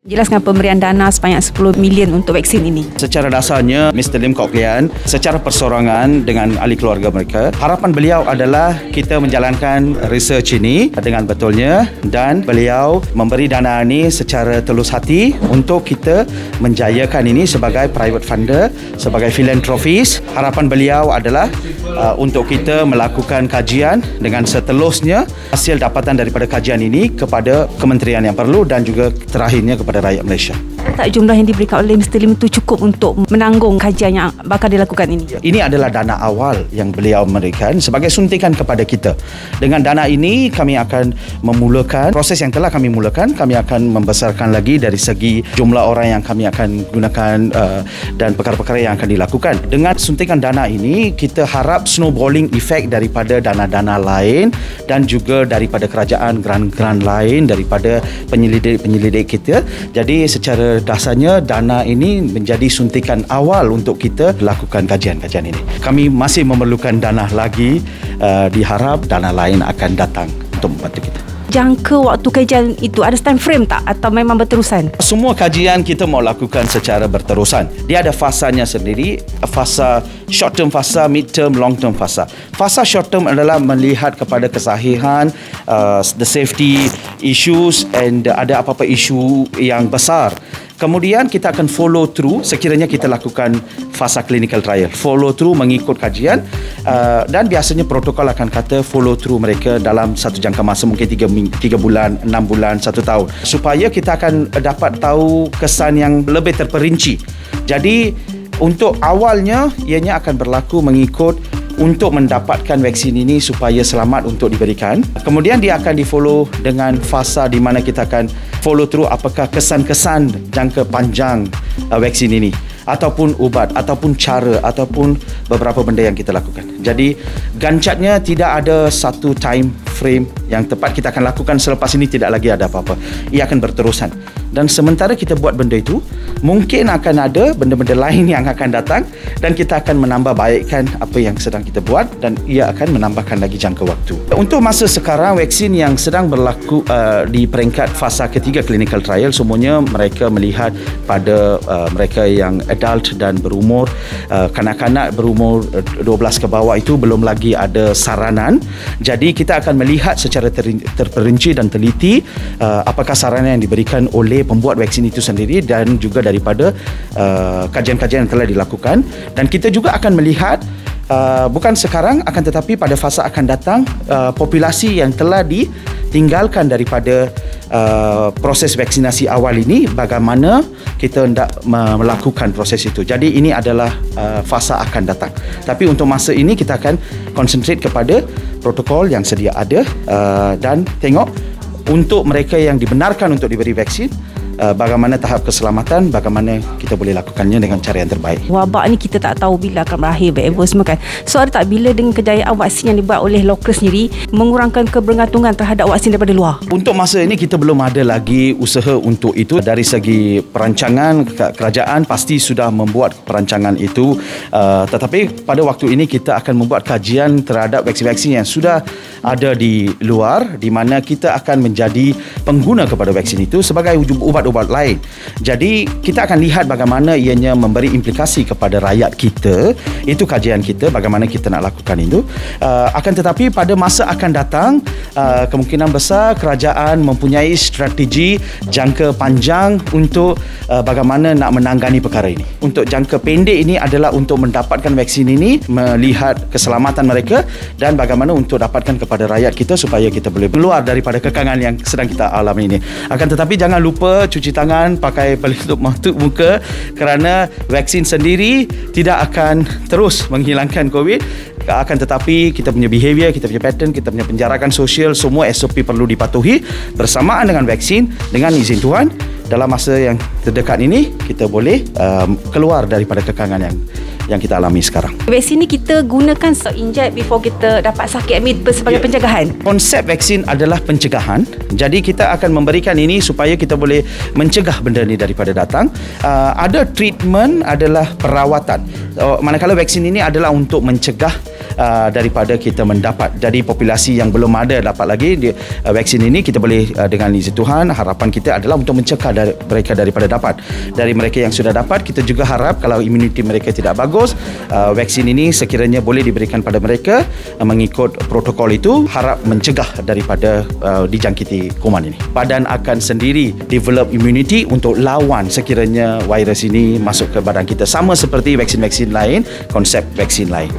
Jelaskan pemberian dana sebanyak 10 million untuk vaksin ini. Secara dasarnya, Mr. Lim Kok Lian secara persorangan dengan ahli keluarga mereka, harapan beliau adalah kita menjalankan research ini dengan betulnya dan beliau memberi dana ini secara tulus hati untuk kita menjayakan ini sebagai private funder, sebagai philanthropist. Harapan beliau adalah untuk kita melakukan kajian dengan seterusnya hasil dapatan daripada kajian ini kepada kementerian yang perlu dan juga terakhirnya kepada rakyat Malaysia. Tak jumlah yang diberikan oleh Mr. Lim itu cukup untuk menanggung kajian yang bakal dilakukan ini? Ini adalah dana awal yang beliau memberikan sebagai suntikan kepada kita. Dengan dana ini kami akan memulakan proses yang telah kami mulakan. Kami akan membesarkan lagi dari segi jumlah orang yang kami akan gunakan dan perkara-perkara yang akan dilakukan. Dengan suntikan dana ini kita harap snowballing effect daripada dana-dana lain dan juga daripada kerajaan, grant-grant lain, daripada penyelidik-penyelidik kita. Jadi secara dasarnya dana ini menjadi suntikan awal untuk kita lakukan kajian-kajian ini. Kami masih memerlukan dana lagi, diharap dana lain akan datang untuk membantu kita. Jangka waktu kajian itu ada time frame tak atau memang berterusan? Semua kajian kita mau lakukan secara berterusan. Dia ada fasanya sendiri, fasa short term fasa, mid term, long term fasa. Fasa short term adalah melihat kepada kesahihan, the safety issues and ada apa-apa isu yang besar. Kemudian kita akan follow through sekiranya kita lakukan fasa clinical trial. Follow through mengikut kajian dan biasanya protokol akan kata follow through mereka dalam satu jangka masa mungkin 3 bulan, 6 bulan, 1 tahun. Supaya kita akan dapat tahu kesan yang lebih terperinci. Jadi untuk awalnya ianya akan berlaku mengikut untuk mendapatkan vaksin ini supaya selamat untuk diberikan. Kemudian dia akan di-follow dengan fasa di mana kita akan follow through apakah kesan-kesan jangka panjang vaksin ini ataupun ubat ataupun cara ataupun beberapa benda yang kita lakukan. Jadi gancatnya tidak ada satu time frame yang tepat kita akan lakukan selepas ini tidak lagi ada apa-apa. Ia akan berterusan. Dan sementara kita buat benda itu, mungkin akan ada benda-benda lain yang akan datang dan kita akan menambah baikkan apa yang sedang kita buat dan ia akan menambahkan lagi jangka waktu. Untuk masa sekarang, vaksin yang sedang berlaku di peringkat fasa ketiga clinical trial, semuanya mereka melihat pada mereka yang adult dan berumur. Kanak-kanak berumur 12 ke bawah itu belum lagi ada saranan. Jadi kita akan melihat secara terperinci dan teliti apakah saranan yang diberikan oleh pembuat vaksin itu sendiri dan juga daripada kajian-kajian yang telah dilakukan. Dan kita juga akan melihat bukan sekarang akan tetapi pada fasa akan datang populasi yang telah ditinggalkan daripada proses vaksinasi awal ini, bagaimana kita hendak melakukan proses itu. Jadi ini adalah fasa akan datang. Tapi untuk masa ini kita akan concentrate kepada protokol yang sedia ada dan tengok untuk mereka yang dibenarkan untuk diberi vaksin, bagaimana tahap keselamatan, bagaimana kita boleh lakukannya dengan cara yang terbaik. Wabak ni kita tak tahu bila akan berakhir, whatever semua kan. So ada tak bila dengan kejayaan vaksin yang dibuat oleh lokal sendiri mengurangkan kebergantungan terhadap vaksin daripada luar? Untuk masa ini kita belum ada lagi usaha untuk itu. Dari segi perancangan, kerajaan pasti sudah membuat perancangan itu. Tetapi pada waktu ini kita akan membuat kajian terhadap vaksin-vaksin yang sudah ada di luar, di mana kita akan menjadi pengguna kepada vaksin itu sebagai ubat-ubat lain. Jadi kita akan lihat bagaimana ianya memberi implikasi kepada rakyat kita. Itu kajian kita bagaimana kita nak lakukan itu. Akan tetapi pada masa akan datang kemungkinan besar kerajaan mempunyai strategi jangka panjang untuk bagaimana nak menangani perkara ini. Untuk jangka pendek ini adalah untuk mendapatkan vaksin ini, melihat keselamatan mereka dan bagaimana untuk dapatkan kepada rakyat kita supaya kita boleh keluar daripada kekangan yang sedang kita alami ini. Akan tetapi jangan lupa cuci tangan, pakai pelitup muka kerana vaksin sendiri tidak akan terus menghilangkan COVID. Akan tetapi kita punya behavior, kita punya pattern, kita punya penjarakan sosial, semua SOP perlu dipatuhi bersamaan dengan vaksin. Dengan izin Tuhan, dalam masa yang terdekat ini kita boleh keluar daripada kekangan yang kita alami sekarang. Vaksin ni kita gunakan inject before kita dapat sakit sebagai pencegahan. Konsep vaksin adalah pencegahan. Jadi kita akan memberikan ini supaya kita boleh mencegah benda ni daripada datang. Ada treatment adalah perawatan. Manakala vaksin ini adalah untuk mencegah daripada kita mendapat. Jadi populasi yang belum ada dapat lagi vaksin ini, kita boleh dengan izin Tuhan, harapan kita adalah untuk mencegah mereka daripada dapat. Dari mereka yang sudah dapat, kita juga harap kalau imuniti mereka tidak bagus, vaksin ini sekiranya boleh diberikan pada mereka mengikut protokol itu, harap mencegah daripada dijangkiti kuman ini. Badan akan sendiri develop immunity untuk lawan sekiranya virus ini masuk ke badan kita, sama seperti vaksin-vaksin lain, konsep vaksin lain.